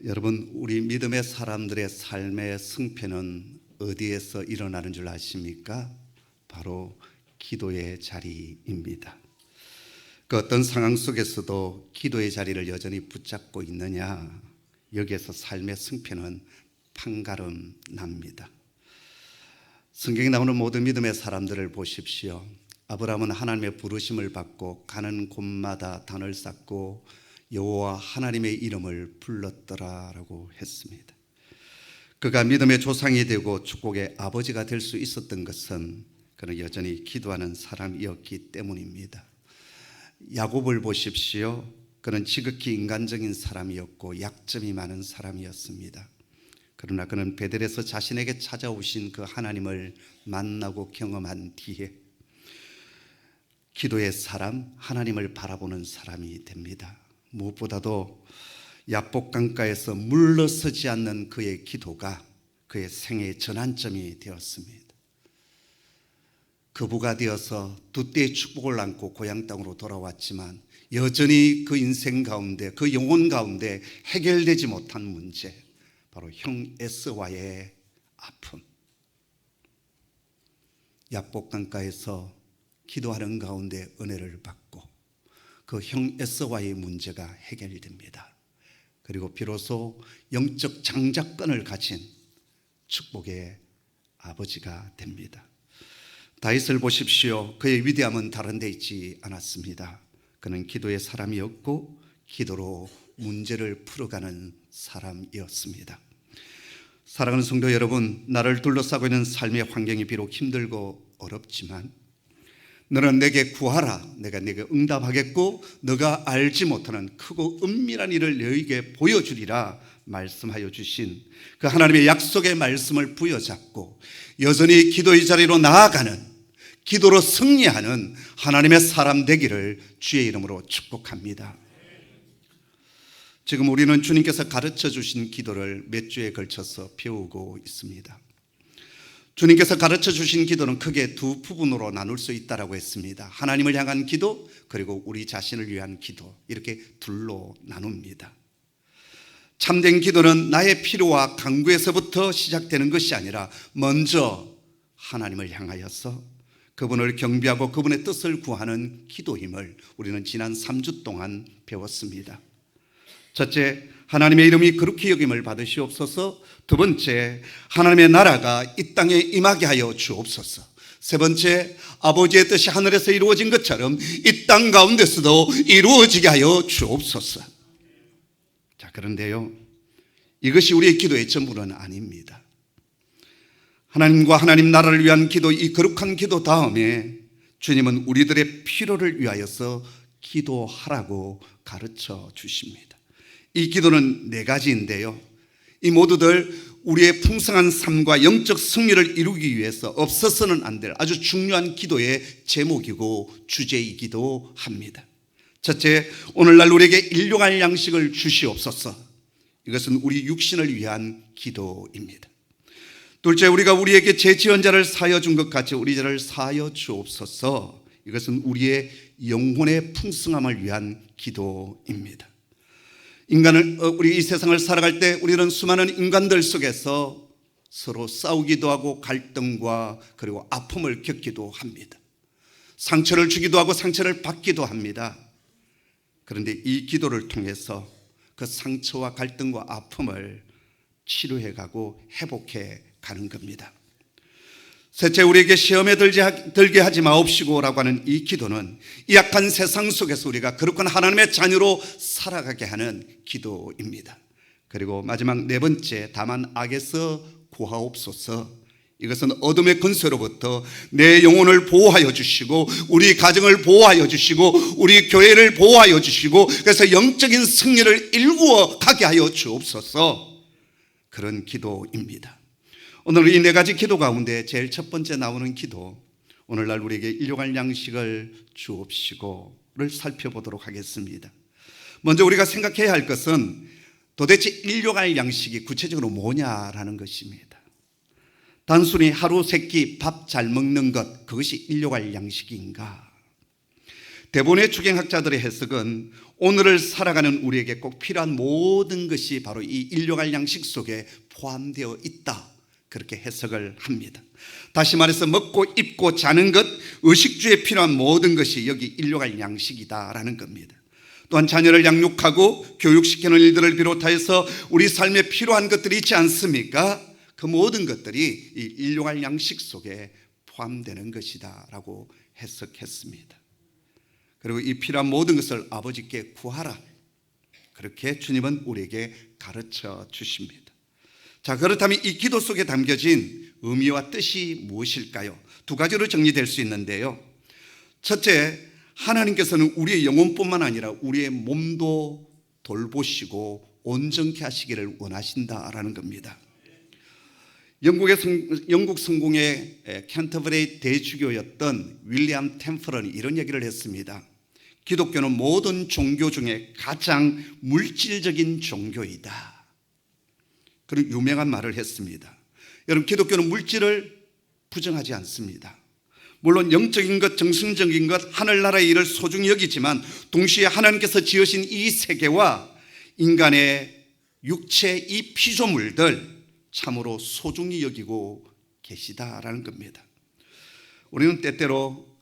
여러분, 우리 믿음의 사람들의 삶의 승패는 어디에서 일어나는 줄 아십니까? 바로 기도의 자리입니다. 그 어떤 상황 속에서도 기도의 자리를 여전히 붙잡고 있느냐, 여기에서 삶의 승패는 판가름 납니다. 성경에 나오는 모든 믿음의 사람들을 보십시오. 아브라함은 하나님의 부르심을 받고 가는 곳마다 단을 쌓고 여호와 하나님의 이름을 불렀더라라고 했습니다. 그가 믿음의 조상이 되고 축복의 아버지가 될 수 있었던 것은 그는 여전히 기도하는 사람이었기 때문입니다. 야곱을 보십시오. 그는 지극히 인간적인 사람이었고 약점이 많은 사람이었습니다. 그러나 그는 베델에서 자신에게 찾아오신 그 하나님을 만나고 경험한 뒤에 기도의 사람, 하나님을 바라보는 사람이 됩니다. 무엇보다도 야복강가에서 물러서지 않는 그의 기도가 그의 생애의 전환점이 되었습니다. 거부가 되어서 두 때의 축복을 안고 고향 땅으로 돌아왔지만 여전히 그 인생 가운데, 그 영혼 가운데 해결되지 못한 문제, 바로 형 에서와의 아픔. 야복강가에서 기도하는 가운데 은혜를 받고 그 형 에서와의 문제가 해결됩니다. 그리고 비로소 영적 장자권을 가진 축복의 아버지가 됩니다. 다윗을 보십시오. 그의 위대함은 다른 데 있지 않았습니다. 그는 기도의 사람이었고 기도로 문제를 풀어가는 사람이었습니다. 사랑하는 성도 여러분, 나를 둘러싸고 있는 삶의 환경이 비록 힘들고 어렵지만 너는 내게 구하라, 내가 네게 응답하겠고 너가 알지 못하는 크고 은밀한 일을 너에게 보여주리라 말씀하여 주신 그 하나님의 약속의 말씀을 부여잡고 여전히 기도의 자리로 나아가는, 기도로 승리하는 하나님의 사람 되기를 주의 이름으로 축복합니다. 지금 우리는 주님께서 가르쳐 주신 기도를 몇 주에 걸쳐서 배우고 있습니다. 주님께서 가르쳐 주신 기도는 크게 두 부분으로 나눌 수 있다고 했습니다. 하나님을 향한 기도, 그리고 우리 자신을 위한 기도, 이렇게 둘로 나눕니다. 참된 기도는 나의 필요와 간구에서부터 시작되는 것이 아니라 먼저 하나님을 향하여서 그분을 경배하고 그분의 뜻을 구하는 기도임을 우리는 지난 3주 동안 배웠습니다. 첫째, 하나님의 이름이 거룩히 여김을 받으시옵소서. 두 번째, 하나님의 나라가 이 땅에 임하게 하여 주옵소서. 세 번째, 아버지의 뜻이 하늘에서 이루어진 것처럼 이 땅 가운데서도 이루어지게 하여 주옵소서. 자, 그런데요, 이것이 우리의 기도의 전부는 아닙니다. 하나님과 하나님 나라를 위한 기도, 이 거룩한 기도 다음에 주님은 우리들의 필요를 위하여서 기도하라고 가르쳐 주십니다. 이 기도는 네 가지인데요, 이 모두들 우리의 풍성한 삶과 영적 승리를 이루기 위해서 없어서는 안 될 아주 중요한 기도의 제목이고 주제이기도 합니다. 첫째, 오늘날 우리에게 일용할 양식을 주시옵소서. 이것은 우리 육신을 위한 기도입니다. 둘째, 우리가 우리에게 제 지연자를 사하여 준 것 같이 우리 죄를 사하여 주옵소서. 이것은 우리의 영혼의 풍성함을 위한 기도입니다. 우리 이 세상을 살아갈 때 우리는 수많은 인간들 속에서 서로 싸우기도 하고 갈등과 그리고 아픔을 겪기도 합니다. 상처를 주기도 하고 상처를 받기도 합니다. 그런데 이 기도를 통해서 그 상처와 갈등과 아픔을 치료해가고 회복해 가는 겁니다. 셋째, 우리에게 시험에 들게 하지 마옵시고라고 하는 이 기도는 이 약한 세상 속에서 우리가 거룩한 하나님의 자녀로 살아가게 하는 기도입니다. 그리고 마지막 네 번째, 다만 악에서 구하옵소서. 이것은 어둠의 권세로부터 내 영혼을 보호하여 주시고 우리 가정을 보호하여 주시고 우리 교회를 보호하여 주시고 그래서 영적인 승리를 일구어 가게 하여 주옵소서. 그런 기도입니다. 오늘 이 네 가지 기도 가운데 제일 첫 번째 나오는 기도, 오늘날 우리에게 일용할 양식을 주옵시고를 살펴보도록 하겠습니다. 먼저 우리가 생각해야 할 것은 도대체 일용할 양식이 구체적으로 뭐냐라는 것입니다. 단순히 하루 세 끼 밥 잘 먹는 것, 그것이 일용할 양식인가? 대본의 추경학자들의 해석은 오늘을 살아가는 우리에게 꼭 필요한 모든 것이 바로 이 일용할 양식 속에 포함되어 있다, 그렇게 해석을 합니다. 다시 말해서 먹고 입고 자는 것, 의식주에 필요한 모든 것이 여기 일용할 양식이다라는 겁니다. 또한 자녀를 양육하고 교육시키는 일들을 비롯하여서 우리 삶에 필요한 것들이 있지 않습니까? 그 모든 것들이 이 일용할 양식 속에 포함되는 것이다 라고 해석했습니다. 그리고 이 필요한 모든 것을 아버지께 구하라, 그렇게 주님은 우리에게 가르쳐 주십니다. 자, 그렇다면 이 기도 속에 담겨진 의미와 뜻이 무엇일까요? 두 가지로 정리될 수 있는데요. 첫째, 하나님께서는 우리의 영혼뿐만 아니라 우리의 몸도 돌보시고 온전케 하시기를 원하신다라는 겁니다. 영국 성공의 캔터버리 대주교였던 윌리엄 템플런이 이런 얘기를 했습니다. 기독교는 모든 종교 중에 가장 물질적인 종교이다, 그런 유명한 말을 했습니다. 여러분, 기독교는 물질을 부정하지 않습니다. 물론 영적인 것, 정신적인 것, 하늘나라의 일을 소중히 여기지만 동시에 하나님께서 지으신 이 세계와 인간의 육체, 이 피조물들 참으로 소중히 여기고 계시다라는 겁니다. 우리는 때때로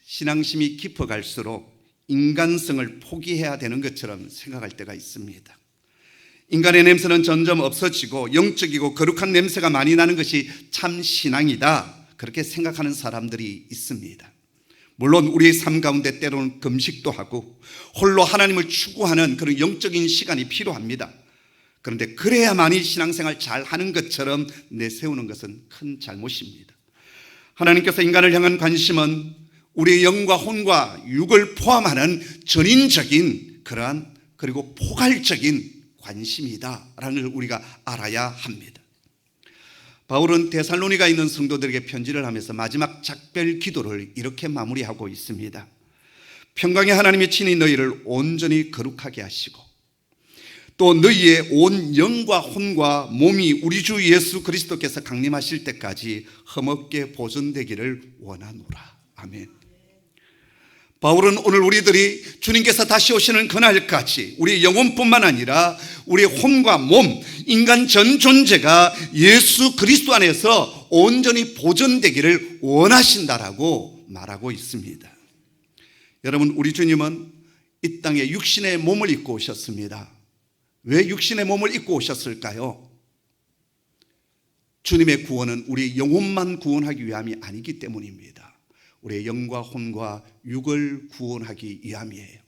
신앙심이 깊어갈수록 인간성을 포기해야 되는 것처럼 생각할 때가 있습니다. 인간의 냄새는 점점 없어지고 영적이고 거룩한 냄새가 많이 나는 것이 참 신앙이다, 그렇게 생각하는 사람들이 있습니다. 물론 우리의 삶 가운데 때로는 금식도 하고 홀로 하나님을 추구하는 그런 영적인 시간이 필요합니다. 그런데 그래야만이 신앙생활 잘 하는 것처럼 내세우는 것은 큰 잘못입니다. 하나님께서 인간을 향한 관심은 우리의 영과 혼과 육을 포함하는 전인적인 그러한, 그리고 포괄적인 관심이다라는 걸 우리가 알아야 합니다. 바울은 데살로니가 있는 성도들에게 편지를 하면서 마지막 작별 기도를 이렇게 마무리하고 있습니다. 평강의 하나님이 친히 너희를 온전히 거룩하게 하시고 또 너희의 온 영과 혼과 몸이 우리 주 예수 그리스도께서 강림하실 때까지 흠없게 보존되기를 원하노라. 아멘. 바울은 오늘 우리들이 주님께서 다시 오시는 그날까지 우리 영혼뿐만 아니라 우리 혼과 몸, 인간 전 존재가 예수 그리스도 안에서 온전히 보존되기를 원하신다라고 말하고 있습니다. 여러분, 우리 주님은 이 땅에 육신의 몸을 입고 오셨습니다. 왜 육신의 몸을 입고 오셨을까요? 주님의 구원은 우리 영혼만 구원하기 위함이 아니기 때문입니다. 우리의 영과 혼과 육을 구원하기 위함이에요.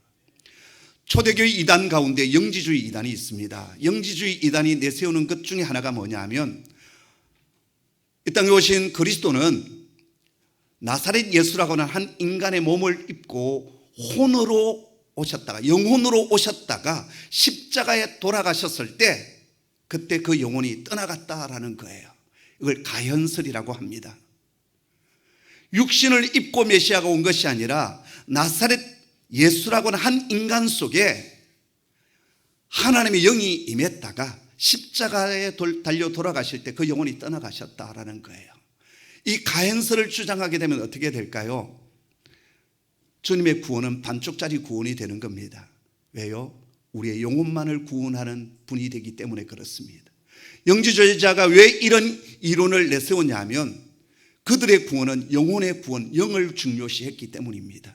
초대교회 이단 가운데 영지주의 이단이 있습니다. 영지주의 이단이 내세우는 것 중에 하나가 뭐냐 하면, 이 땅에 오신 그리스도는 나사렛 예수라고 하는 한 인간의 몸을 입고 혼으로 오셨다가, 영혼으로 오셨다가 십자가에 돌아가셨을 때 그때 그 영혼이 떠나갔다라는 거예요. 이걸 가현설이라고 합니다. 육신을 입고 메시아가 온 것이 아니라 나사렛 예수라고 하는 한 인간 속에 하나님의 영이 임했다가 십자가에 달려 돌아가실 때 그 영혼이 떠나가셨다라는 거예요. 이 가현설을 주장하게 되면 어떻게 될까요? 주님의 구원은 반쪽짜리 구원이 되는 겁니다. 왜요? 우리의 영혼만을 구원하는 분이 되기 때문에 그렇습니다. 영지주의자가 왜 이런 이론을 내세웠냐 하면 그들의 구원은 영혼의 구원, 영을 중요시했기 때문입니다.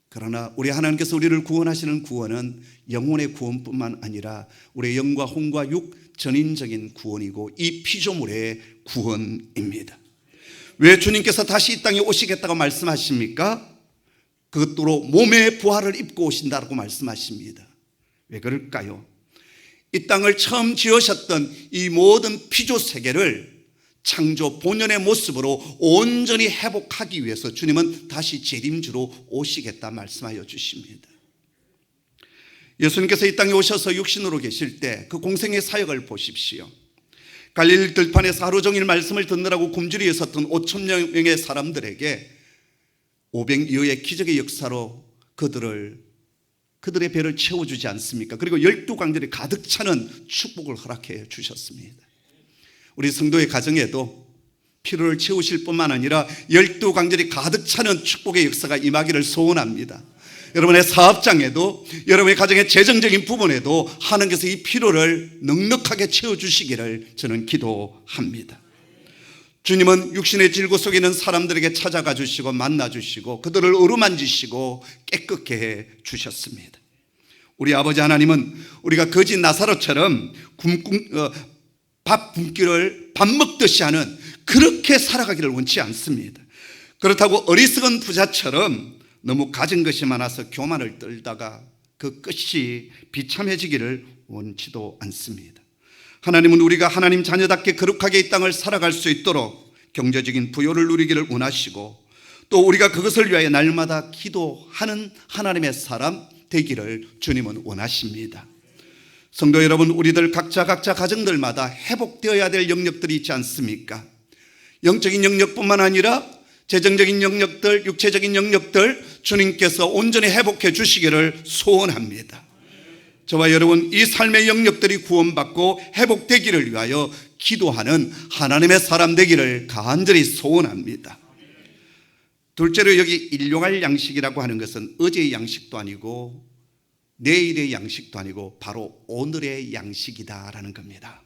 그러나 우리 하나님께서 우리를 구원하시는 구원은 영혼의 구원뿐만 아니라 우리의 영과 혼과 육 전인적인 구원이고 이 피조물의 구원입니다. 왜 주님께서 다시 이 땅에 오시겠다고 말씀하십니까? 그것도 몸의 부활을 입고 오신다고 말씀하십니다. 왜 그럴까요? 이 땅을 처음 지으셨던 이 모든 피조 세계를 창조 본연의 모습으로 온전히 회복하기 위해서 주님은 다시 재림주로 오시겠다 말씀하여 주십니다. 예수님께서 이 땅에 오셔서 육신으로 계실 때 그 공생의 사역을 보십시오. 갈릴리 들판에서 하루 종일 말씀을 듣느라고 굶주려 있었던 5천 명의 사람들에게 500여의 기적의 역사로 그들의 배를 채워주지 않습니까? 그리고 12광들이 가득 차는 축복을 허락해 주셨습니다. 우리 성도의 가정에도 피로를 채우실 뿐만 아니라 12광들이 가득 차는 축복의 역사가 임하기를 소원합니다. 여러분의 사업장에도, 여러분의 가정의 재정적인 부분에도 하나님께서 이 필요를 넉넉하게 채워주시기를 저는 기도합니다. 주님은 육신의 질고 속에 있는 사람들에게 찾아가 주시고 만나 주시고 그들을 어루만지시고 깨끗게 해 주셨습니다. 우리 아버지 하나님은 우리가 거지 나사로처럼 밥 굶기를 밥 먹듯이 하는 그렇게 살아가기를 원치 않습니다. 그렇다고 어리석은 부자처럼 너무 가진 것이 많아서 교만을 떨다가 그 끝이 비참해지기를 원치도 않습니다. 하나님은 우리가 하나님 자녀답게 거룩하게 이 땅을 살아갈 수 있도록 경제적인 부요를 누리기를 원하시고 또 우리가 그것을 위하여 날마다 기도하는 하나님의 사람 되기를 주님은 원하십니다. 성도 여러분, 우리들 각자 가정들마다 회복되어야 될 영역들이 있지 않습니까? 영적인 영역뿐만 아니라 재정적인 영역들, 육체적인 영역들 주님께서 온전히 회복해 주시기를 소원합니다. 저와 여러분, 이 삶의 영역들이 구원받고 회복되기를 위하여 기도하는 하나님의 사람 되기를 간절히 소원합니다. 둘째로 여기 일용할 양식이라고 하는 것은 어제의 양식도 아니고 내일의 양식도 아니고 바로 오늘의 양식이다라는 겁니다.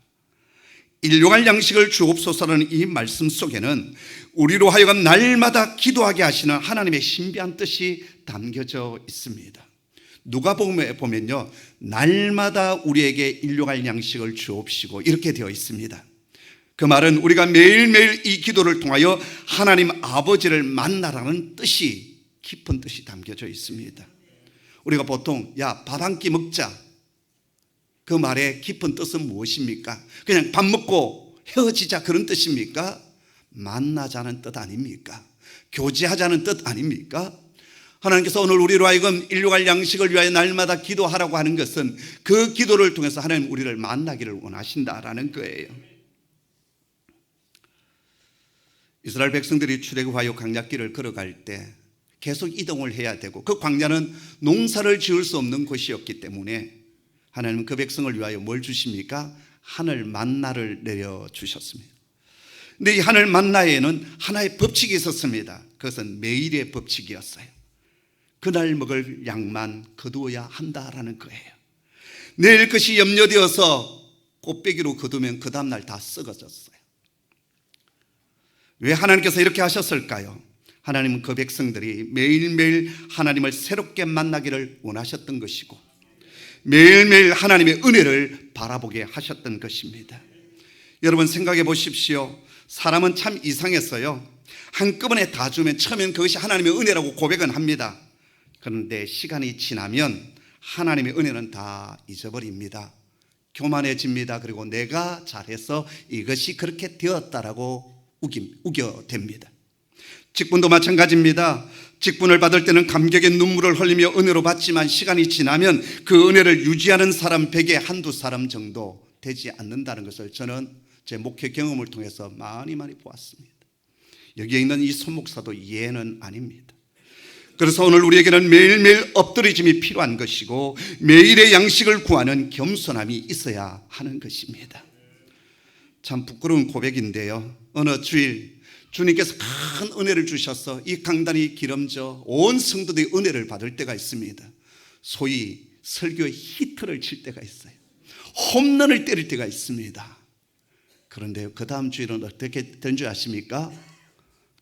일용할 양식을 주옵소서라는 이 말씀 속에는 우리로 하여금 날마다 기도하게 하시는 하나님의 신비한 뜻이 담겨져 있습니다. 누가복음에 보면요, 날마다 우리에게 일용할 양식을 주옵시고 이렇게 되어 있습니다. 그 말은 우리가 매일매일 이 기도를 통하여 하나님 아버지를 만나라는 뜻이, 깊은 뜻이 담겨져 있습니다. 우리가 보통 야, 밥 한 끼 먹자, 그 말의 깊은 뜻은 무엇입니까? 그냥 밥 먹고 헤어지자 그런 뜻입니까? 만나자는 뜻 아닙니까? 교제하자는 뜻 아닙니까? 하나님께서 오늘 우리로 하여금 일용할 양식을 위하여 날마다 기도하라고 하는 것은 그 기도를 통해서 하나님 우리를 만나기를 원하신다라는 거예요. 이스라엘 백성들이 출애굽하여 광야길을 걸어갈 때 계속 이동을 해야 되고 그 광야는 농사를 지을 수 없는 곳이었기 때문에 하나님은 그 백성을 위하여 뭘 주십니까? 하늘 만나를 내려주셨습니다. 근데 이 하늘 만나에는 하나의 법칙이 있었습니다. 그것은 매일의 법칙이었어요. 그날 먹을 양만 거두어야 한다라는 거예요. 내일 것이 염려되어서 꽃배기로 거두면 그 다음날 다 썩어졌어요. 왜 하나님께서 이렇게 하셨을까요? 하나님은 그 백성들이 매일매일 하나님을 새롭게 만나기를 원하셨던 것이고 매일매일 하나님의 은혜를 바라보게 하셨던 것입니다. 여러분 생각해 보십시오. 사람은 참 이상했어요. 한꺼번에 다 주면 처음엔 그것이 하나님의 은혜라고 고백은 합니다. 그런데 시간이 지나면 하나님의 은혜는 다 잊어버립니다. 교만해집니다. 그리고 내가 잘해서 이것이 그렇게 되었다라고 우겨댑니다. 직분도 마찬가지입니다. 직분을 받을 때는 감격의 눈물을 흘리며 은혜로 받지만 시간이 지나면 그 은혜를 유지하는 사람 100에 한두 사람 정도 되지 않는다는 것을 저는 제 목회 경험을 통해서 많이 보았습니다. 여기에 있는 이 손목사도 예는 아닙니다. 그래서 오늘 우리에게는 매일매일 엎드리짐이 필요한 것이고 매일의 양식을 구하는 겸손함이 있어야 하는 것입니다. 참 부끄러운 고백인데요, 어느 주일 주님께서 큰 은혜를 주셔서 이 강단이 기름져 온 성도들이 은혜를 받을 때가 있습니다. 소위 설교의 히트를 칠 때가 있어요. 홈런을 때릴 때가 있습니다. 그런데 그 다음 주일은 어떻게 된 줄 아십니까?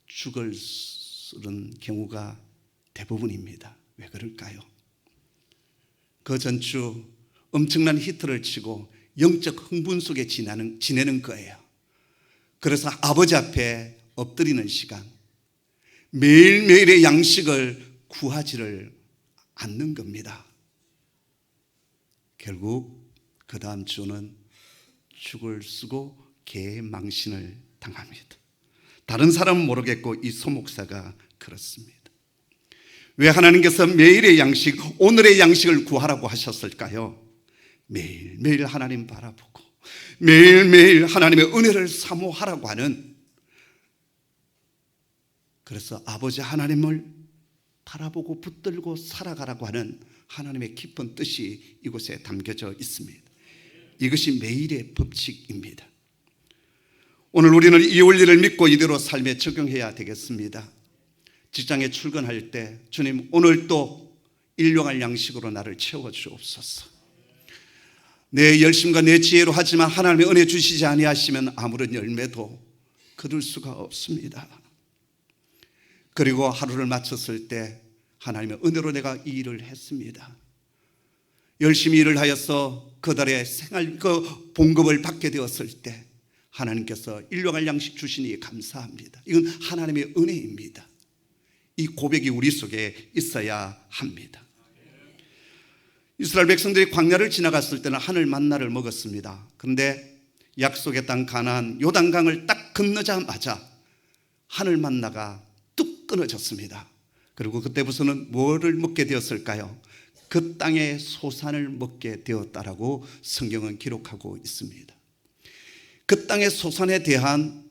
죽을 쓰는 경우가 대부분입니다. 왜 그럴까요? 그 전주 엄청난 히트를 치고 영적 흥분 속에 지내는 거예요. 그래서 아버지 앞에 엎드리는 시간, 매일매일의 양식을 구하지를 않는 겁니다. 결국 그 다음 주는 죽을 쓰고 개망신을 당합니다. 다른 사람은 모르겠고 이 소목사가 그렇습니다. 왜 하나님께서 매일의 양식, 오늘의 양식을 구하라고 하셨을까요? 매일매일 하나님 바라보고 매일매일 하나님의 은혜를 사모하라고 하는, 그래서 아버지 하나님을 바라보고 붙들고 살아가라고 하는 하나님의 깊은 뜻이 이곳에 담겨져 있습니다. 이것이 매일의 법칙입니다. 오늘 우리는 이 원리를 믿고 이대로 삶에 적용해야 되겠습니다. 직장에 출근할 때 주님 오늘 또 일용할 양식으로 나를 채워 주옵소서. 내 열심과 내 지혜로 하지만 하나님의 은혜 주시지 아니하시면 아무런 열매도 거둘 수가 없습니다. 그리고 하루를 마쳤을 때 하나님의 은혜로 내가 이 일을 했습니다. 열심히 일을 하여서 그달의 그 봉급을 받게 되었을 때 하나님께서 일용할 양식 주시니 감사합니다. 이건 하나님의 은혜입니다. 이 고백이 우리 속에 있어야 합니다. 이스라엘 백성들이 광야를 지나갔을 때는 하늘 만나를 먹었습니다. 그런데 약속의 땅 가나안 요단강을 딱 건너자마자 하늘 만나가 뚝 끊어졌습니다. 그리고 그때부터는 뭐를 먹게 되었을까요? 그 땅의 소산을 먹게 되었다라고 성경은 기록하고 있습니다. 그 땅의 소산에 대한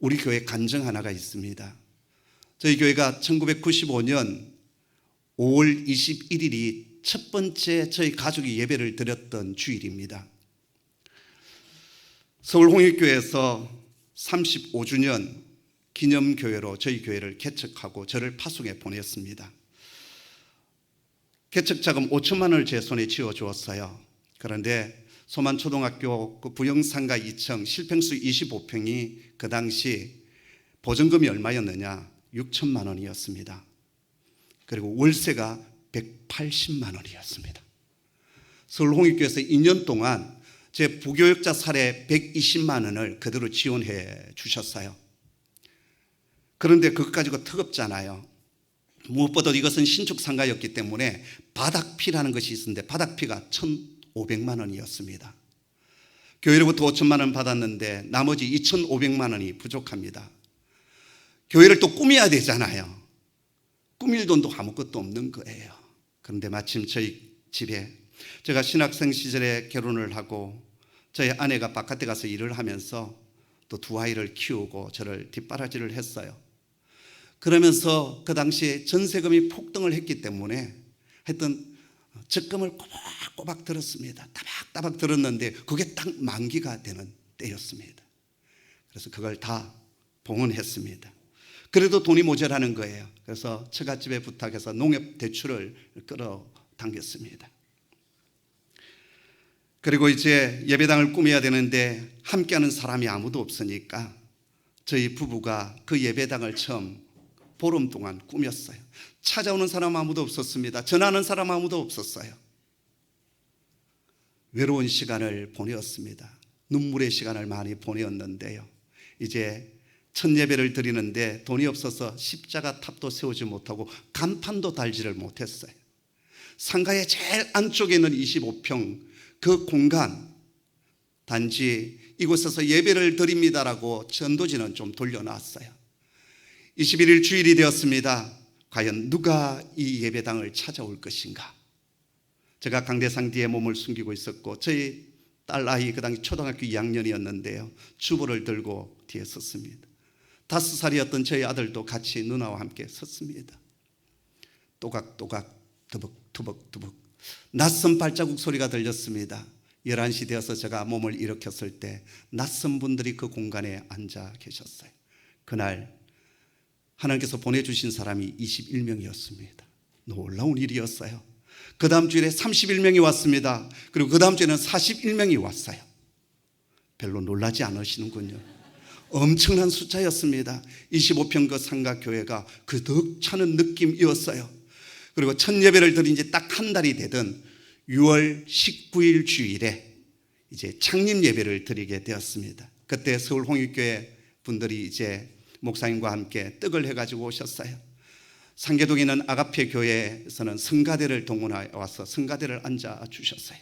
우리 교회 간증 하나가 있습니다. 저희 교회가 1995년 5월 21일이 첫 번째 저희 가족이 예배를 드렸던 주일입니다. 서울 홍익교회에서 35주년 기념교회로 저희 교회를 개척하고 저를 파송에 보냈습니다. 개척자금 5천만 원을 제 손에 쥐어주었어요. 그런데 소만초등학교 그 부영상가 2층 실평수 25평이 그 당시 보증금이 얼마였느냐? 6천만 원이었습니다. 그리고 월세가 180만 원이었습니다. 서울 홍익교회에서 2년 동안 제 부교육자 사례 120만 원을 그대로 지원해 주셨어요. 그런데 그것 가지고 턱없잖아요. 무엇보다 이것은 신축 상가였기 때문에 바닥피라는 것이 있었는데 바닥피가 1,500만 원이었습니다. 교회로부터 5천만 원 받았는데 나머지 2,500만 원이 부족합니다. 교회를 또 꾸며야 되잖아요. 꾸밀 돈도 아무것도 없는 거예요. 그런데 마침 저희 집에 제가 신학생 시절에 결혼을 하고 저희 아내가 바깥에 가서 일을 하면서 또 두 아이를 키우고 저를 뒷바라지를 했어요. 그러면서 그 당시에 전세금이 폭등을 했기 때문에 하여튼 적금을 꼬박꼬박 들었습니다. 따박따박 들었는데 그게 딱 만기가 되는 때였습니다. 그래서 그걸 다 봉헌했습니다. 그래도 돈이 모자라는 거예요. 그래서 처갓집에 부탁해서 농협 대출을 끌어당겼습니다. 그리고 이제 예배당을 꾸며야 되는데 함께하는 사람이 아무도 없으니까 저희 부부가 그 예배당을 처음 보름 동안 꾸몄어요. 찾아오는 사람 아무도 없었습니다. 전하는 사람 아무도 없었어요. 외로운 시간을 보내었습니다. 눈물의 시간을 많이 보내었는데요. 이제 첫 예배를 드리는데 돈이 없어서 십자가 탑도 세우지 못하고 간판도 달지를 못했어요. 상가의 제일 안쪽에 있는 25평 그 공간, 단지 이곳에서 예배를 드립니다라고 전도지는 좀 돌려놨어요. 21일 주일이 되었습니다. 과연 누가 이 예배당을 찾아올 것인가? 제가 강대상 뒤에 몸을 숨기고 있었고 저희 딸 아이 그 당시 초등학교 2학년이었는데요. 주보를 들고 뒤에 섰습니다. 5살이었던 저희 아들도 같이 누나와 함께 섰습니다. 또각또각 두벅두벅두벅 낯선 발자국 소리가 들렸습니다. 11시 되어서 제가 몸을 일으켰을 때 낯선 분들이 그 공간에 앉아 계셨어요. 그날 하나님께서 보내주신 사람이 21명이었습니다. 놀라운 일이었어요. 그 다음 주일에 31명이 왔습니다. 그리고 그 다음 주에는 41명이 왔어요. 별로 놀라지 않으시는군요. 엄청난 숫자였습니다. 25평 그 상가교회가 그 덕 차는 느낌이었어요. 그리고 첫 예배를 드린 지 딱 한 달이 되던 6월 19일 주일에 이제 창립 예배를 드리게 되었습니다. 그때 서울 홍익교회 분들이 이제 목사님과 함께 떡을 해가지고 오셨어요. 상계동에 있는 아가페 교회에서는 성가대를 동원해 와서 성가대를 앉아 주셨어요.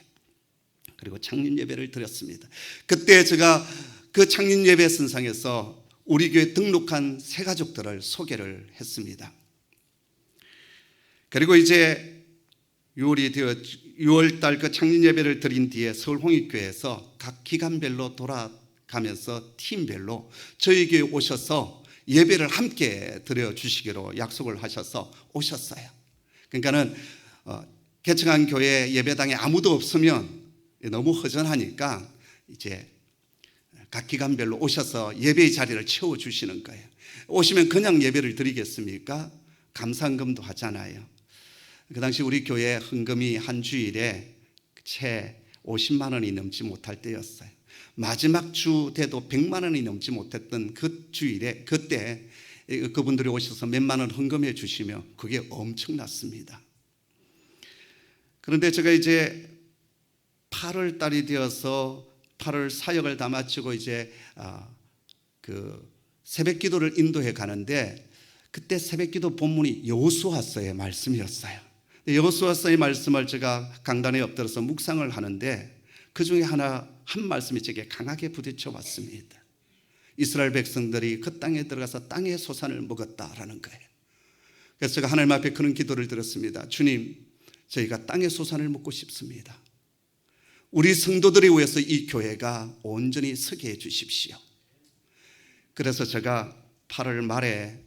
그리고 창립 예배를 드렸습니다. 그때 제가 그 창립 예배 선상에서 우리 교회 등록한 새 가족들을 소개를 했습니다. 그리고 이제 6월 달 그 창립 예배를 드린 뒤에 서울 홍익교회에서 각 기간별로 돌아가면서 팀별로 저희 교회 오셔서 예배를 함께 드려주시기로 약속을 하셔서 오셨어요. 그러니까는 개척한 교회 예배당에 아무도 없으면 너무 허전하니까 이제 각 기간별로 오셔서 예배의 자리를 채워주시는 거예요. 오시면 그냥 예배를 드리겠습니까? 감상금도 하잖아요. 그 당시 우리 교회 헌금이 한 주일에 채 50만 원이 넘지 못할 때였어요. 마지막 주 돼도 100만 원이 넘지 못했던 그 주일에 그때 그분들이 오셔서 몇만 원 헌금해 주시며 그게 엄청났습니다. 그런데 제가 이제 8월 달이 되어서 8월 사역을 다 마치고 이제 그 새벽 기도를 인도해 가는데 그때 새벽 기도 본문이 여호수아서의 말씀이었어요. 여호수아서의 말씀을 제가 강단에 엎드려서 묵상을 하는데 그 중에 한 말씀이 제게 강하게 부딪혀 왔습니다. 이스라엘 백성들이 그 땅에 들어가서 땅의 소산을 먹었다라는 거예요. 그래서 제가 하나님 앞에 그런 기도를 드렸습니다. 주님, 저희가 땅의 소산을 먹고 싶습니다. 우리 성도들이 위해서 이 교회가 온전히 서게 해 주십시오. 그래서 제가 8월 말에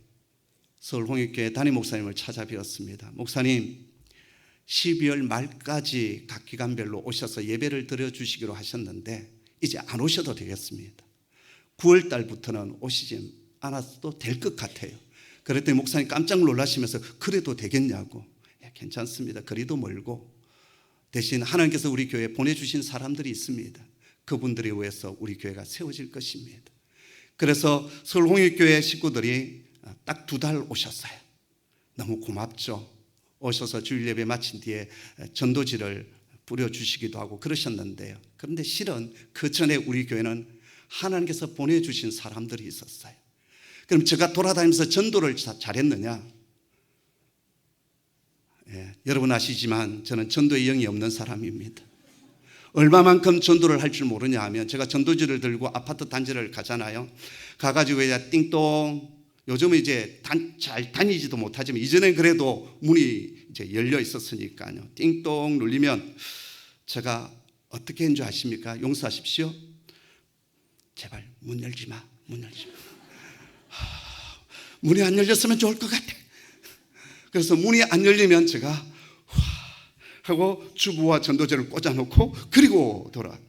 서울 홍익교회 담임 목사님을 찾아뵈었습니다. 목사님, 12월 말까지 각 기간별로 오셔서 예배를 드려주시기로 하셨는데 이제 안 오셔도 되겠습니다. 9월 달부터는 오시지 않아도 될 것 같아요. 그랬더니 목사님 깜짝 놀라시면서 그래도 되겠냐고. 괜찮습니다. 거리도 멀고 대신 하나님께서 우리 교회에 보내주신 사람들이 있습니다. 그분들이 위해서 우리 교회가 세워질 것입니다. 그래서 서울 홍익교회 식구들이 딱 2달 오셨어요. 너무 고맙죠. 오셔서 주일 예배 마친 뒤에 전도지를 뿌려주시기도 하고 그러셨는데요. 그런데 실은 그 전에 우리 교회는 하나님께서 보내주신 사람들이 있었어요. 그럼 제가 돌아다니면서 전도를 잘했느냐? 여러분 아시지만 저는 전도의 영이 없는 사람입니다. 얼마만큼 전도를 할 줄 모르냐 하면 제가 전도지를 들고 아파트 단지를 가잖아요. 가가지고 이제 띵동, 요즘은 이제 잘 다니지도 못하지만 이전엔 그래도 문이 이제 열려 있었으니까요. 띵동 눌리면 제가 어떻게 했는 줄 아십니까? 용서하십시오. 제발 문 열지 마. 문 열지 마. 문이 안 열렸으면 좋을 것 같아. 그래서 문이 안 열리면 제가 하고 주부와 전도제를 꽂아놓고 그리고 돌아.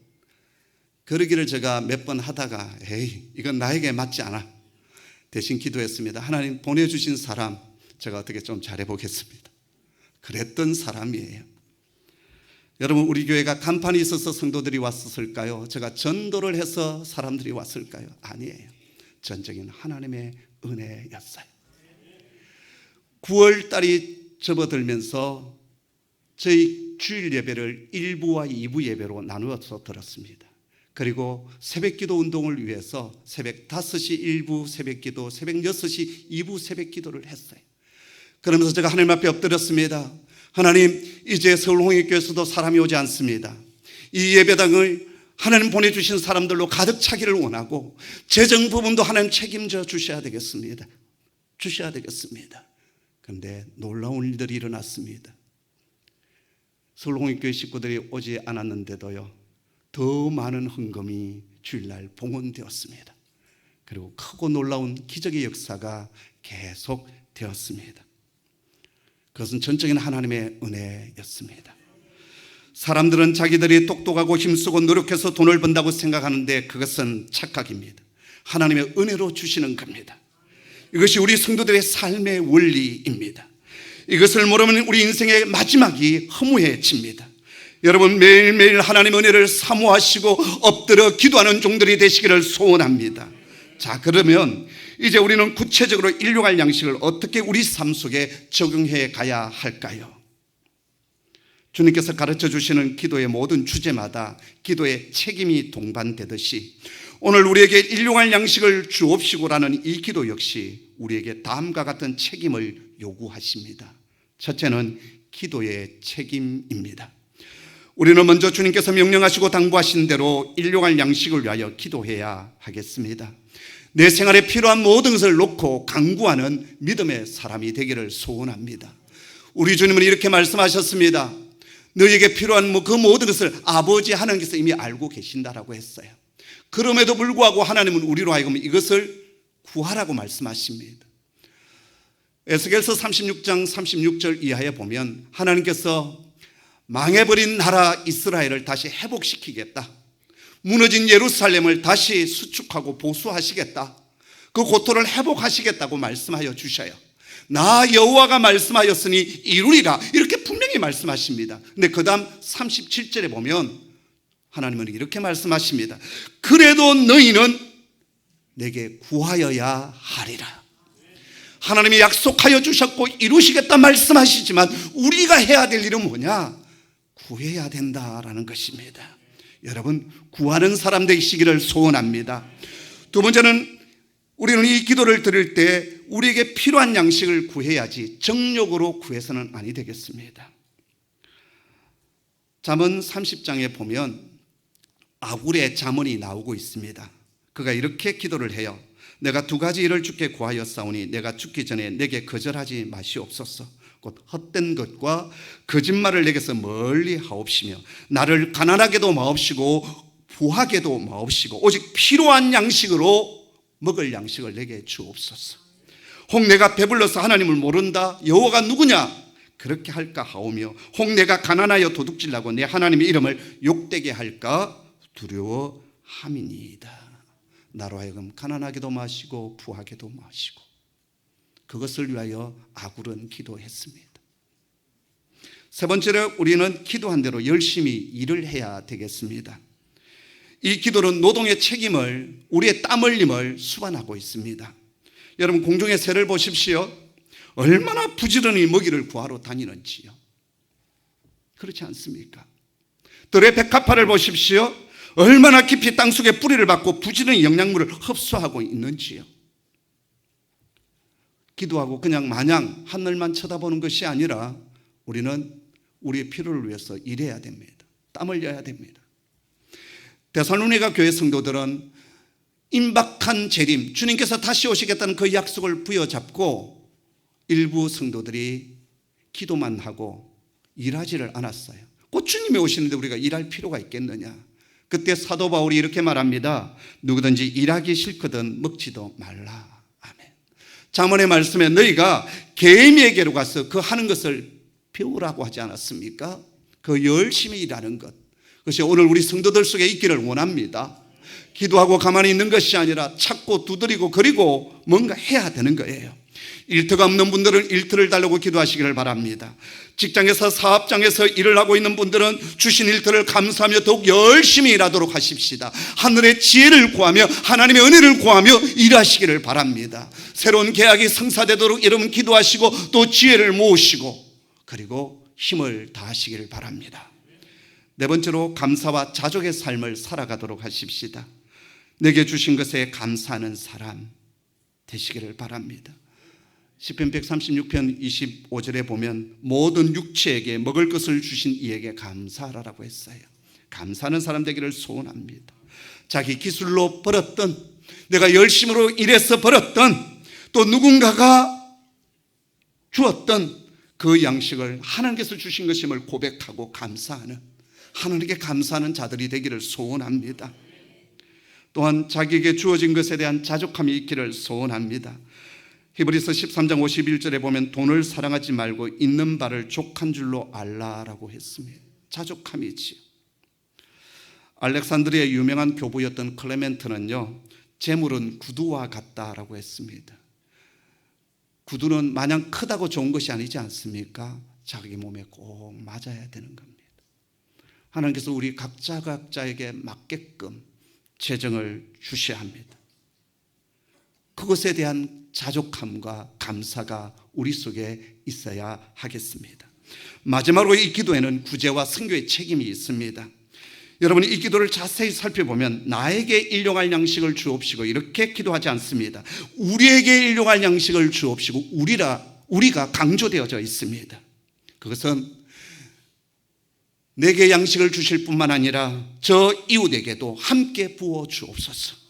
그러기를 제가 몇 번 하다가 에이 이건 나에게 맞지 않아. 대신 기도했습니다. 하나님 보내주신 사람 제가 어떻게 좀 잘해보겠습니다. 그랬던 사람이에요. 여러분 우리 교회가 간판이 있어서 성도들이 왔었을까요? 제가 전도를 해서 사람들이 왔을까요? 아니에요. 전적인 하나님의 은혜였어요. 9월 달이 접어들면서 저희 주일 예배를 1부와 2부 예배로 나누어서 들었습니다. 그리고 새벽기도 운동을 위해서 새벽 5시 1부 새벽기도, 새벽 6시 2부 새벽기도를 했어요. 그러면서 제가 하나님 앞에 엎드렸습니다. 하나님, 이제 서울 홍익교회에서도 사람이 오지 않습니다. 이 예배당을 하나님 보내주신 사람들로 가득 차기를 원하고 재정 부분도 하나님 책임져 주셔야 되겠습니다. 그런데 놀라운 일들이 일어났습니다. 서울 홍익교회 식구들이 오지 않았는데도요, 더 많은 헌금이 주일날 봉헌되었습니다. 그리고 크고 놀라운 기적의 역사가 계속 되었습니다. 그것은 전적인 하나님의 은혜였습니다. 사람들은 자기들이 똑똑하고 힘쓰고 노력해서 돈을 번다고 생각하는데 그것은 착각입니다. 하나님의 은혜로 주시는 겁니다. 이것이 우리 성도들의 삶의 원리입니다. 이것을 모르면 우리 인생의 마지막이 허무해집니다. 여러분 매일매일 하나님의 은혜를 사모하시고 엎드려 기도하는 종들이 되시기를 소원합니다. 자, 그러면 이제 우리는 구체적으로 일용할 양식을 어떻게 우리 삶 속에 적용해 가야 할까요? 주님께서 가르쳐 주시는 기도의 모든 주제마다 기도의 책임이 동반되듯이 오늘 우리에게 일용할 양식을 주옵시고라는 이 기도 역시 우리에게 다음과 같은 책임을 요구하십니다. 첫째는 기도의 책임입니다. 우리는 먼저 주님께서 명령하시고 당부하신 대로 일용할 양식을 위하여 기도해야 하겠습니다. 내 생활에 필요한 모든 것을 놓고 간구하는 믿음의 사람이 되기를 소원합니다. 우리 주님은 이렇게 말씀하셨습니다. 너에게 필요한 그 모든 것을 아버지 하나님께서 이미 알고 계신다라고 했어요. 그럼에도 불구하고 하나님은 우리로 하여금 이것을 구하라고 말씀하십니다. 에스겔서 36장 36절 이하에 보면 하나님께서 망해버린 나라 이스라엘을 다시 회복시키겠다. 무너진 예루살렘을 다시 수축하고 보수하시겠다. 그 고토를 회복하시겠다고 말씀하여 주셔요. 나 여호와가 말씀하였으니 이루리라, 이렇게 분명히 말씀하십니다. 근데 그 다음 37절에 보면 하나님은 이렇게 말씀하십니다. 그래도 너희는 내게 구하여야 하리라. 하나님이 약속하여 주셨고 이루시겠다 말씀하시지만 우리가 해야 될 일은 뭐냐? 구해야 된다라는 것입니다. 여러분, 구하는 사람 되시기를 소원합니다. 두 번째는 우리는 이 기도를 드릴 때 우리에게 필요한 양식을 구해야지 정욕으로 구해서는 아니 되겠습니다. 잠언 30장에 보면 아굴의 잠언이 나오고 있습니다. 그가 이렇게 기도를 해요. 내가 두 가지 일을 주께 구하였사오니 내가 죽기 전에 내게 거절하지 마시옵소서. 곧 헛된 것과 거짓말을 내게서 멀리 하옵시며 나를 가난하게도 마옵시고 부하게도 마옵시고 오직 필요한 양식으로 먹을 양식을 내게 주옵소서. 혹 내가 배불러서 하나님을 모른다, 여호와가 누구냐 그렇게 할까 하오며 혹 내가 가난하여 도둑질하고 내 하나님의 이름을 욕되게 할까 두려워함이니이다. 나로 하여금 가난하게도 마시고 부하게도 마시고, 그것을 위하여 아굴은 기도했습니다. 세 번째로 우리는 기도한 대로 열심히 일을 해야 되겠습니다. 이 기도는 노동의 책임을, 우리의 땀 흘림을 수반하고 있습니다. 여러분, 공중의 새를 보십시오. 얼마나 부지런히 먹이를 구하러 다니는지요. 그렇지 않습니까? 들의 백합화를 보십시오. 얼마나 깊이 땅속에 뿌리를 박고 부지런히 영양분을 흡수하고 있는지요. 기도하고 그냥 마냥 하늘만 쳐다보는 것이 아니라 우리는 우리의 필요를 위해서 일해야 됩니다. 땀 흘려야 됩니다. 데살로니가 교회 성도들은 임박한 재림, 주님께서 다시 오시겠다는 그 약속을 부여잡고 일부 성도들이 기도만 하고 일하지를 않았어요. 곧 주님이 오시는데 우리가 일할 필요가 있겠느냐. 그때 사도 바울이 이렇게 말합니다. 누구든지 일하기 싫거든 먹지도 말라. 아멘. 잠언의 말씀에 너희가 개미에게로 가서 그 하는 것을 배우라고 하지 않았습니까? 그 열심히 일하는 것, 그것이 오늘 우리 성도들 속에 있기를 원합니다. 기도하고 가만히 있는 것이 아니라 찾고 두드리고 그리고 뭔가 해야 되는 거예요. 일터가 없는 분들은 일터를 달라고 기도하시기를 바랍니다. 직장에서 사업장에서 일을 하고 있는 분들은 주신 일터를 감사하며 더욱 열심히 일하도록 하십시다. 하늘의 지혜를 구하며 하나님의 은혜를 구하며 일하시기를 바랍니다. 새로운 계약이 성사되도록 여러분 기도하시고 또 지혜를 모으시고 그리고 힘을 다하시기를 바랍니다. 네 번째로 감사와 자족의 삶을 살아가도록 하십시다. 내게 주신 것에 감사하는 사람 되시기를 바랍니다. 시편 136편 25절에 보면 모든 육체에게 먹을 것을 주신 이에게 감사하라고 했어요. 감사하는 사람 되기를 소원합니다. 자기 기술로 벌었던, 내가 열심으로 일해서 벌었던, 또 누군가가 주었던 그 양식을 하나님께서 주신 것임을 고백하고 감사하는, 하나님께 감사하는 자들이 되기를 소원합니다. 또한 자기에게 주어진 것에 대한 자족함이 있기를 소원합니다. 히브리서 13장 51절에 보면 돈을 사랑하지 말고 있는 바를 족한 줄로 알라라고 했습니다. 자족함이지요. 알렉산드리아의 유명한 교부였던 클레멘트는요, 재물은 구두와 같다라고 했습니다. 구두는 마냥 크다고 좋은 것이 아니지 않습니까? 자기 몸에 꼭 맞아야 되는 겁니다. 하나님께서 우리 각자에게 맞게끔 재정을 주셔야 합니다. 그것에 대한 자족함과 감사가 우리 속에 있어야 하겠습니다. 마지막으로 이 기도에는 구제와 선교의 책임이 있습니다. 여러분이 이 기도를 자세히 살펴보면 나에게 일용할 양식을 주옵시고 이렇게 기도하지 않습니다. 우리에게 일용할 양식을 주옵시고 우리가 강조되어져 있습니다. 그것은 내게 양식을 주실 뿐만 아니라 저 이웃에게도 함께 부어 주옵소서.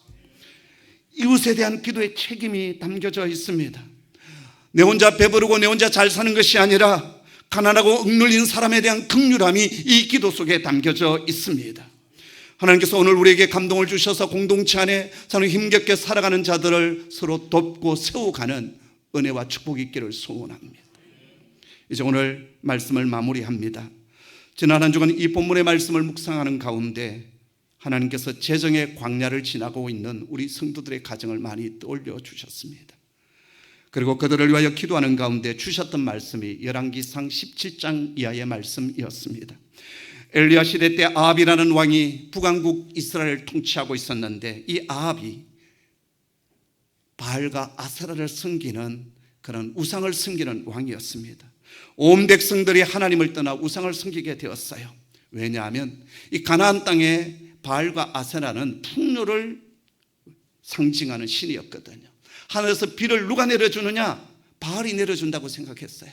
이웃에 대한 기도의 책임이 담겨져 있습니다. 내 혼자 배부르고 내 혼자 잘 사는 것이 아니라 가난하고 억눌린 사람에 대한 긍휼함이 이 기도 속에 담겨져 있습니다. 하나님께서 오늘 우리에게 감동을 주셔서 공동체 안에 저는 힘겹게 살아가는 자들을 서로 돕고 세워가는 은혜와 축복이 있기를 소원합니다. 이제 오늘 말씀을 마무리합니다. 지난 한 주간 이 본문의 말씀을 묵상하는 가운데 하나님께서 재정의 광야를 지나고 있는 우리 성도들의 가정을 많이 떠올려 주셨습니다. 그리고 그들을 위하여 기도하는 가운데 주셨던 말씀이 열왕기상 17장 이하의 말씀이었습니다. 엘리야 시대 때 아합이라는 왕이 북왕국 이스라엘을 통치하고 있었는데, 이 아합이 바알과 아세라를 섬기는 그런 우상을 섬기는 왕이었습니다. 온 백성들이 하나님을 떠나 우상을 섬기게 되었어요. 왜냐하면 이 가나안 땅에 바알과 아세라는 풍요를 상징하는 신이었거든요. 하늘에서 비를 누가 내려주느냐? 바알이 내려준다고 생각했어요.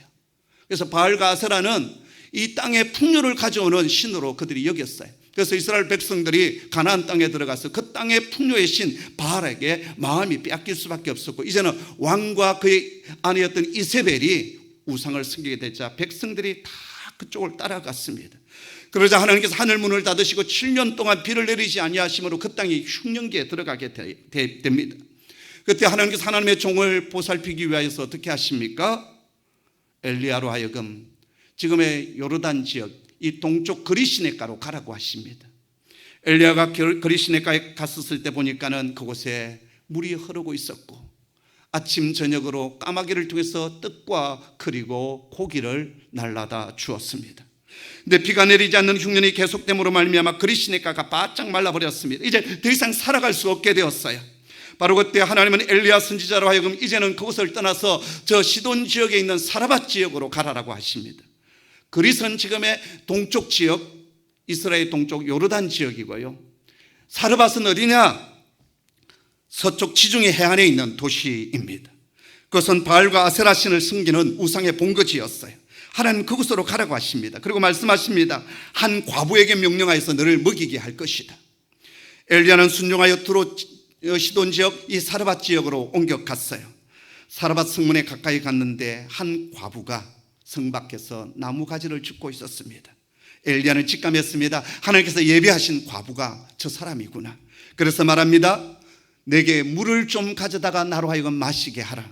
그래서 바알과 아세라는 이 땅에 풍요를 가져오는 신으로 그들이 여겼어요. 그래서 이스라엘 백성들이 가나안 땅에 들어가서 그 땅의 풍요의 신 바알에게 마음이 빼앗길 수밖에 없었고, 이제는 왕과 그의 아내였던 이세벨이 우상을 섬기게 되자 백성들이 다 그쪽을 따라갔습니다. 그러자 하나님께서 하늘 문을 닫으시고 7년 동안 비를 내리지 아니하심으로 그 땅이 흉년기에 들어가게 됩니다. 그때 하나님께서 하나님의 종을 보살피기 위하여서 어떻게 하십니까? 엘리야로 하여금 지금의 요르단 지역, 이 동쪽 그리시네가로 가라고 하십니다. 엘리야가 그리시네가에 갔었을 때 보니까는 그곳에 물이 흐르고 있었고, 아침 저녁으로 까마귀를 통해서 떡과 그리고 고기를 날라다 주었습니다. 근데 비가 내리지 않는 흉년이 계속됨으로 말미암아 그리시네가가 바짝 말라버렸습니다. 이제 더 이상 살아갈 수 없게 되었어요. 바로 그때 하나님은 엘리야 선지자로 하여금 이제는 그곳을 떠나서 저 시돈 지역에 있는 사라밧 지역으로 가라라고 하십니다. 그리스는 지금의 동쪽 지역, 이스라엘 동쪽 요르단 지역이고요. 사르밧은 어디냐? 서쪽 지중해 해안에 있는 도시입니다. 그것은 바알과 아세라 신을 섬기는 우상의 본거지였어요. 하나님 그곳으로 가라고 하십니다. 그리고 말씀하십니다. 한 과부에게 명령하여서 너를 먹이게 할 것이다. 엘리야는 순종하여 두로 시돈 지역 이 사르밧 지역으로 옮겨갔어요. 사르밧 성문에 가까이 갔는데 한 과부가 성 밖에서 나무 가지를 줍고 있었습니다. 엘리야는 직감했습니다. 하나님께서 예비하신 과부가 저 사람이구나. 그래서 말합니다. 내게 물을 좀 가져다가 나로 하여금 마시게 하라.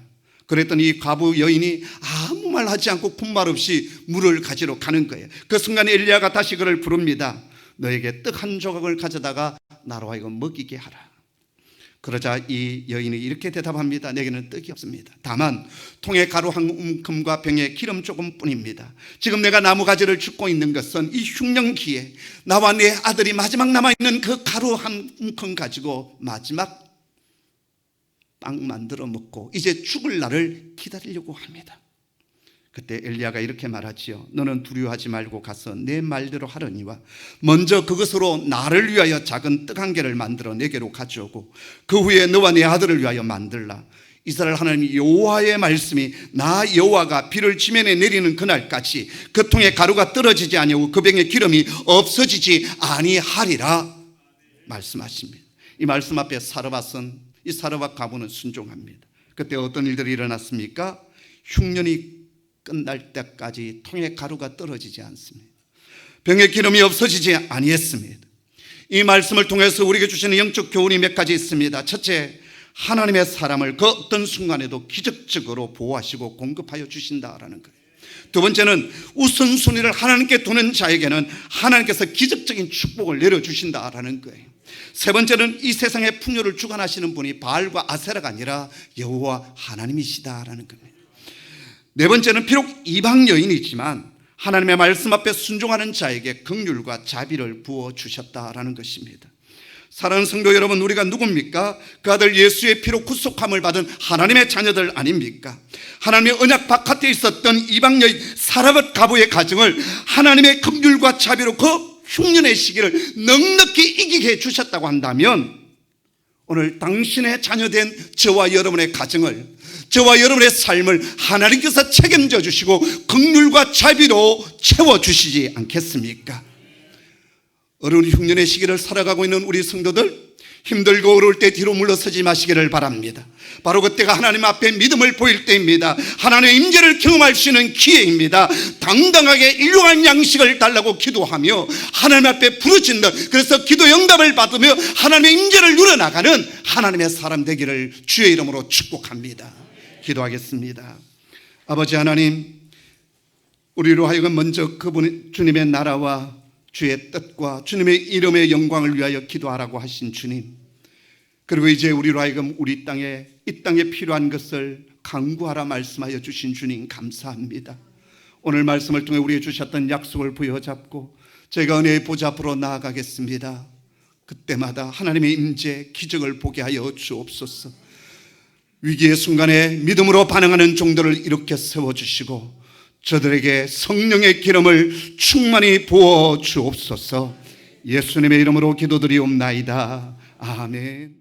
그랬더니 이 과부 여인이 아무 말 하지 않고 군말 없이 물을 가지러 가는 거예요. 그 순간 엘리야가 다시 그를 부릅니다. 너에게 떡 한 조각을 가져다가 나로 하여금 먹이게 하라. 그러자 이 여인이 이렇게 대답합니다. 내게는 떡이 없습니다. 다만 통에 가루 한 움큼과 병에 기름 조금 뿐입니다. 지금 내가 나무 가지를 줍고 있는 것은 이 흉년기에 나와 내 아들이 마지막 남아있는 그 가루 한 움큼 가지고 마지막 빵 만들어 먹고 이제 죽을 날을 기다리려고 합니다. 그때 엘리야가 이렇게 말하지요. 너는 두려워하지 말고 가서 내 말대로 하려니와 먼저 그것으로 나를 위하여 작은 떡 한 개를 만들어 내게로 가져오고 그 후에 너와 내 아들을 위하여 만들라. 이스라엘 하나님 여호와의 말씀이 나 여호와가 비를 지면에 내리는 그날까지 그 통에 가루가 떨어지지 아니하고 그 병에 기름이 없어지지 아니하리라 말씀하십니다. 이 말씀 앞에 사르밧은 이 사르밧 과부는 순종합니다. 그때 어떤 일들이 일어났습니까? 흉년이 끝날 때까지 통에 가루가 떨어지지 않습니다. 병에 기름이 없어지지 아니했습니다. 이 말씀을 통해서 우리에게 주시는 영적 교훈이 몇 가지 있습니다. 첫째, 하나님의 사람을 그 어떤 순간에도 기적적으로 보호하시고 공급하여 주신다라는 거예요. 두 번째는 우선순위를 하나님께 두는 자에게는 하나님께서 기적적인 축복을 내려주신다라는 거예요. 세 번째는 이 세상의 풍요를 주관하시는 분이 바알과 아세라가 아니라 여호와 하나님이시다라는 겁니다. 네 번째는 비록 이방 여인이지만 하나님의 말씀 앞에 순종하는 자에게 긍휼과 자비를 부어주셨다라는 것입니다. 사랑하는 성도 여러분, 우리가 누굽니까? 그 아들 예수의 피로 구속함을 받은 하나님의 자녀들 아닙니까? 하나님의 언약 바깥에 있었던 이방 여인 사르밧 과부의 가정을 하나님의 긍휼과 자비로 그 흉년의 시기를 넉넉히 이기게 해주셨다고 한다면 오늘 당신의 자녀된 저와 여러분의 가정을, 저와 여러분의 삶을 하나님께서 책임져 주시고 긍휼과 자비로 채워주시지 않겠습니까? 어려운 흉년의 시기를 살아가고 있는 우리 성도들, 힘들고 어려울 때 뒤로 물러서지 마시기를 바랍니다. 바로 그때가 하나님 앞에 믿음을 보일 때입니다. 하나님의 임재를 경험할 수 있는 기회입니다. 당당하게 일용할 양식을 달라고 기도하며 하나님 앞에 부르짖는, 그래서 기도 응답을 받으며 하나님의 임재를 누려나가는 하나님의 사람 되기를 주의 이름으로 축복합니다. 기도하겠습니다. 아버지 하나님, 우리로 하여금 먼저 그분 주님의 나라와 주의 뜻과 주님의 이름의 영광을 위하여 기도하라고 하신 주님, 그리고 이제 우리로 하여금 우리 땅에, 이 땅에 필요한 것을 강구하라 말씀하여 주신 주님 감사합니다. 오늘 말씀을 통해 우리에게 주셨던 약속을 부여잡고 제가 은혜의 보좌 앞으로 나아가겠습니다. 그때마다 하나님의 임재 기적을 보게 하여 주옵소서. 위기의 순간에 믿음으로 반응하는 종들을 일으켜 세워주시고 저들에게 성령의 기름을 충만히 부어 주옵소서. 예수님의 이름으로 기도드리옵나이다. 아멘.